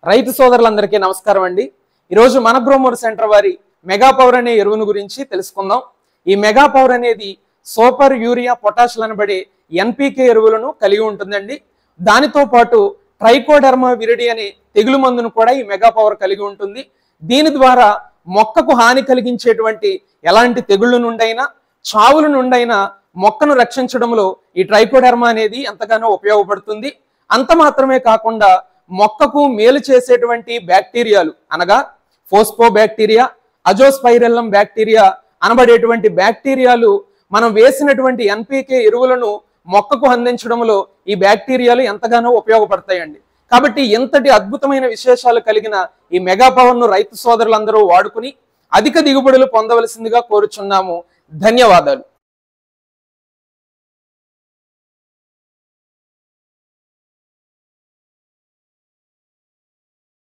రైతు సోదరులందరికీ నమస్కారం అండి। ఈరోజు మన గ్రోమోర్ సెంటర్ వారి మెగా పవర్ అనే ఎరువును గురించి తెలుసుకుందాం। ఈ మెగా పవర్ అనేది సూపర్ యూరియా పొటాష్ అనబడే ఎన్పీకే ఎరువులను కలిగి ఉంటుందండి। దానితో పాటు ట్రైకోడర్మా విరిడి అనే తెగులు మందును కూడా ఈ మెగా పవర్ కలిగి ఉంటుంది। దీని ద్వారా మొక్కకు హాని కలిగించేటువంటి ఎలాంటి తెగుళ్ళ నుండైనా చావుల నుండైనా మొక్కను రక్షించడంలో ఈ ట్రైకోడర్మా అనేది ఎంతగానో ఉపయోగపడుతుంది। అంత మాత్రమే కాకుండా మొక్కకు మేలు చేసేటువంటి బ్యాక్టీరియాలు అనగా ఫోస్ఫోబాక్టీరియా, అజోస్పైరెల్లం బ్యాక్టీరియా అనబడేటువంటి బ్యాక్టీరియాలు మనం వేసినటువంటి ఎన్పీకే ఎరువులను మొక్కకు అందించడంలో ఈ బ్యాక్టీరియాలు ఎంతగానో ఉపయోగపడతాయండి। కాబట్టి ఇంతటి అద్భుతమైన విశేషాలు కలిగిన ఈ మెగా పవర్ను రైతు సోదరులందరూ వాడుకుని అధిక దిగుబడులు పొందవలసిందిగా కోరుచున్నాము। ధన్యవాదాలు।